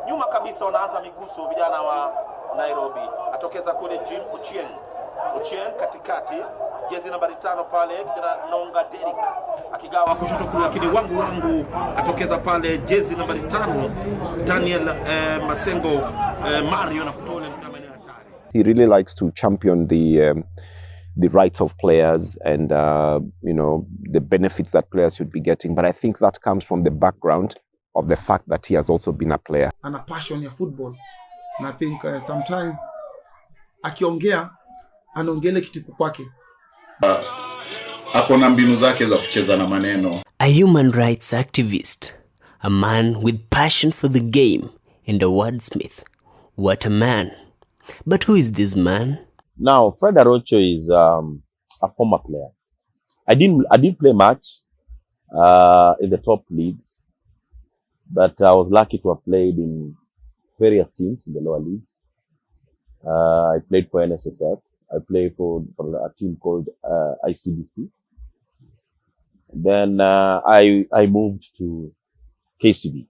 Nyuma kabisa wanaanza miguso vijana wa Nairobi. Atokeza kule Jim Ochieng katikati. Jezi nambari 5 pale kijana Nonga Derek akigawa kushoto kule, lakini wangu atokeza pale jezi nambari 5 Daniel Masengo Mario na kutole mtamani hatari. He really likes to champion the rights of players and the benefits that players should be getting, but I think that comes from the background of the fact that he has also been a player. And a passion ya football. And I think sometimes akiongea anaongele kitu kwake. Akona mbinu zake za kucheza na maneno. A human rights activist, a man with passion for the game, and a wordsmith. What a man. But who is this man? Now, Fred Arocho is a former player. I didn't play much in the top leagues, but I was lucky to have played in various teams in the lower leagues. I played for NSSF. I played for a team called ICBC. Then I moved to KCB.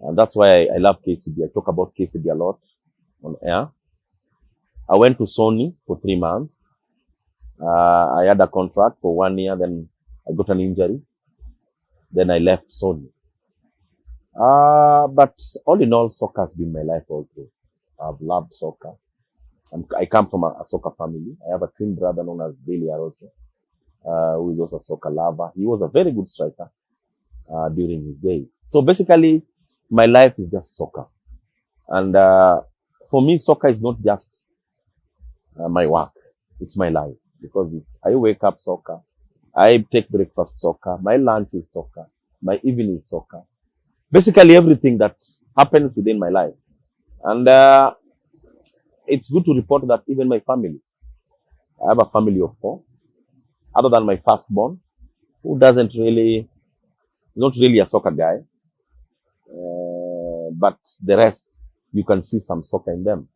And that's why I love KCB. I talk about KCB a lot on air. I went to Sony for 3 months. I had a contract for 1 year, then I got an injury. Then I left Sony. But all in all, soccer has been my life also. I've loved soccer. I come from a soccer family. I have a twin brother known as Bailey Arocho, who is also a soccer lover. He was a very good striker during his days. So basically, my life is just soccer. And for me, soccer is not just my work. It's my life. Because I wake up soccer. I take breakfast soccer. My lunch is soccer. My evening is soccer. Basically, everything that happens within my life. And it's good to report that even my family, I have a family of 4, other than my firstborn, who not really a soccer guy, but the rest, you can see some soccer in them.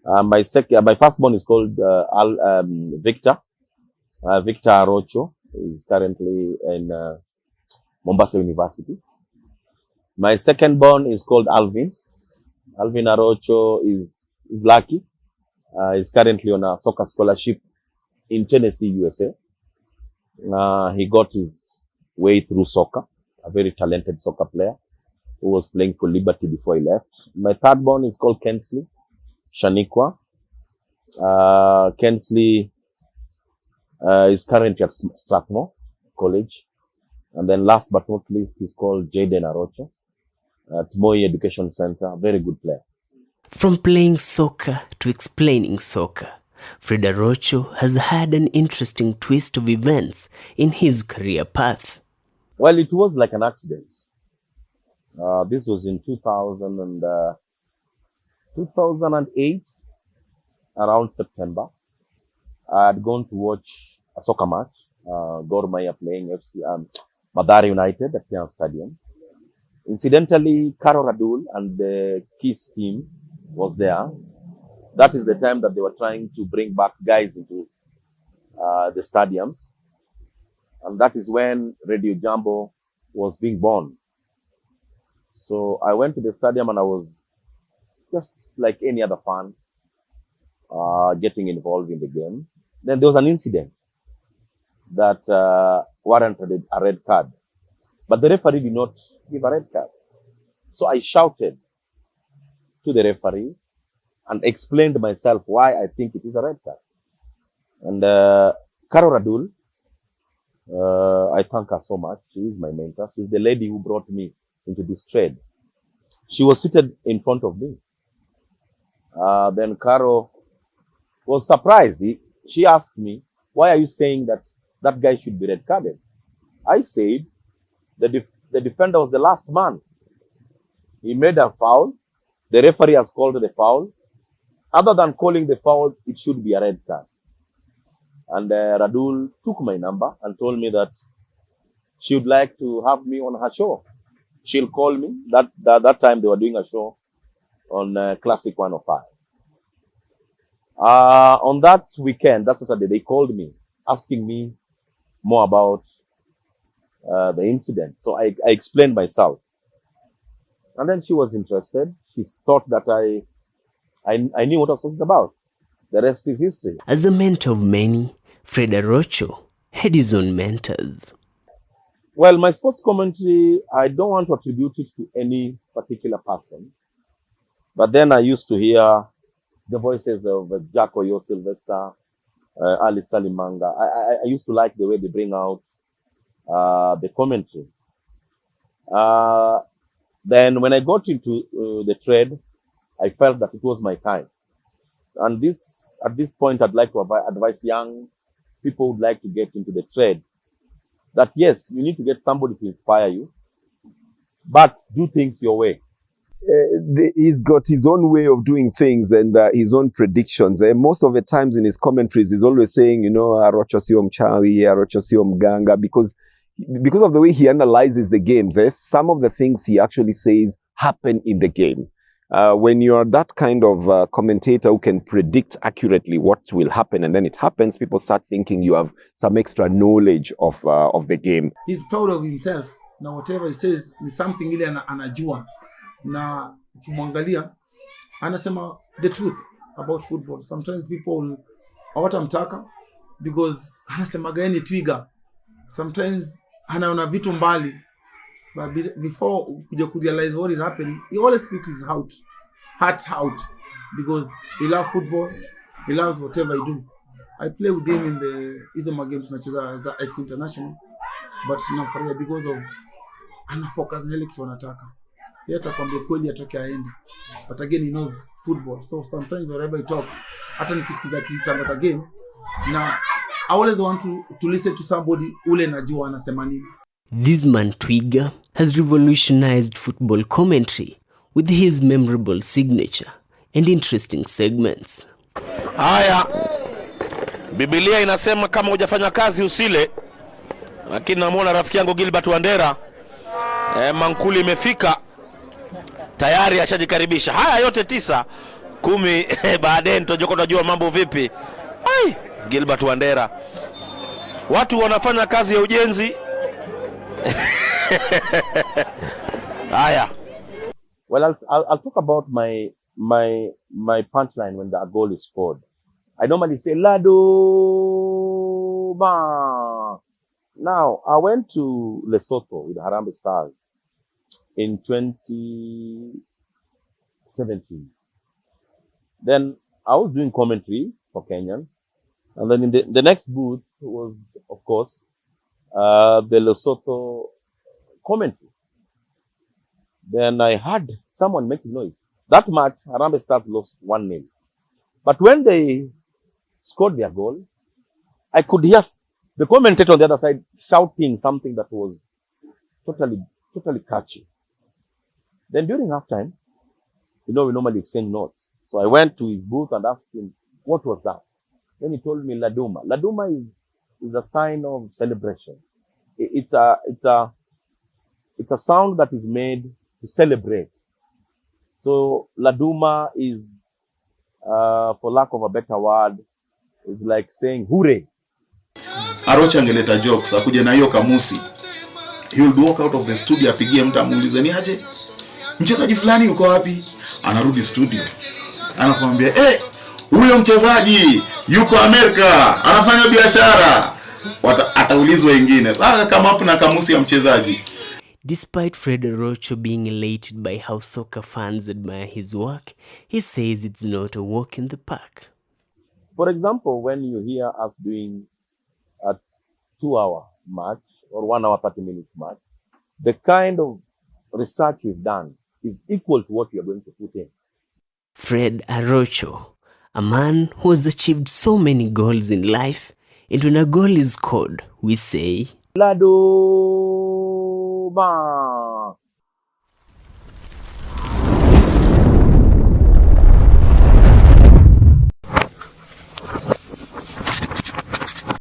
My firstborn is called Victor. Victor Arocho is currently in Mombasa University. My second-born is called Alvin. Alvin Arocho is lucky. He's currently on a soccer scholarship in Tennessee, USA. He got his way through soccer, a very talented soccer player who was playing for Liberty before he left. My third born is called Kensley Shanikwa. Kensley is currently at Strathmore College. And then last but not least, he's called Jaden Arocho at Moi Education Center. Very good player. From playing soccer to explaining soccer, Fred Arocho has had an interesting twist of events in his career path. Well, it was like an accident. This was in 2008, around September. I had gone to watch a soccer match, Gor Mahia playing Mathare United at Pian Stadium. Incidentally, Karo Radul and the Kiss team was there. That is the time that they were trying to bring back guys into the stadiums. And that is when Radio Jambo was being born. So I went to the stadium and I was just like any other fan, getting involved in the game. Then there was an incident that warranted a red card. But the referee did not give a red card. So I shouted to the referee and explained myself why I think it is a red card. And Karo Radul, I thank her so much. She is my mentor. She's the lady who brought me into this trade. She was seated in front of me. Then Karo was surprised. She asked me, why are you saying that that guy should be red carded? I said, the defender was the last man. He made a foul. The referee has called the foul. Other than calling the foul, it should be a red card. And Radul took my number and told me that she would like to have me on her show. She'll call me. That time they were doing a show on Classic 105. On that weekend, that Saturday, they called me, asking me more about the incident. So I explained myself. And then she was interested. She thought that I knew what I was talking about. The rest is history. As a mentor of many, Fred Arocho had his own mentors. Well, my sports commentary, I don't want to attribute it to any particular person. But then I used to hear the voices of Jack Oyo Sylvester, Ali Salimanga. I used to like the way they bring out the commentary. Then when I got into the trade, I felt that it was my time. And at this point, I'd like to advise young people who would like to get into the trade that yes, you need to get somebody to inspire you, but do things your way. He's got his own way of doing things and his own predictions. Most of the times in his commentaries, he's always saying, Arocho sio mchawi, Arocho sio mganga, because of the way he analyzes the games. Some of the things he actually says happen in the game. When you're that kind of commentator who can predict accurately what will happen and then it happens, people start thinking you have some extra knowledge of the game. He's proud of himself. Now whatever he says ni something ile anajua. Na ukimwangalia anasema the truth about football. Sometimes people hawatamtaka because anasema gani twiga. Sometimes anaona vitu mbali. But before you could realize what is happening, he always speaks his heart out, because he loves football, he loves whatever he do. I play with him in the Izema games as an ex-international, but nafurahia because of ana focus na ile kitu anataka. Yeye atakwambia kweli atoke aende. But again, he knows football. So sometimes wherever he talks, hata nikisikiza kitangaza game, na I always want to listen to somebody ule najua anasema nini. This man Twiga has revolutionized football commentary with his memorable signature and interesting segments. Haya, Biblia inasema kama hujafanya kazi usile, lakini namuona rafiki yangu Gilbert Wandera, mankuli imefika tayari, ashajikaribisha. Haya yote 9, 10 baadaye tutajua mambo vipi. Ai, Gilbert Wandera, watu wanafanya kazi ya ujenzi. Haya. Well, I'll talk about my punchline when the goal is scored. I normally say Lado ba. Now, I went to Lesotho with Harambee Stars in 2017. Then I was doing commentary for Kenyans, and then in the next booth was, of course, the Lesotho commentary. Then I heard someone making noise. That match, Harambee Stars lost 1-0. But when they scored their goal, I could hear the commentator on the other side shouting something that was totally catchy. Then during halftime, we normally exchange notes. So I went to his booth and asked him, what was that? Then he told me Laduma. Laduma is a sign of celebration. It's a sound that is made to celebrate. So Laduma is, for lack of a better word, is like saying hooray. Arocho angeleta jokes, akuje na hiyo kamusi. He would walk out of the studio, apigie mtu amuulize ni aje, mchezaji fulani yuko wapi? Anarudi studio, anakuambia huyo mchezaji yuko Amerika, anafanya biashara. Ataulizwa wengine, kama hapo na kamusi ya mchezaji. Despite Fred Arocho being elated by how soccer fans admire his work, he says it's not a walk in the park. For example, when you hear us doing a 2-hour match or 1 hour 30 minutes match, the kind of research we've done is equal to what we are going to put in. Fred Arocho, a man who has achieved so many goals in life, and when a goal is scored, we say, Lado ba.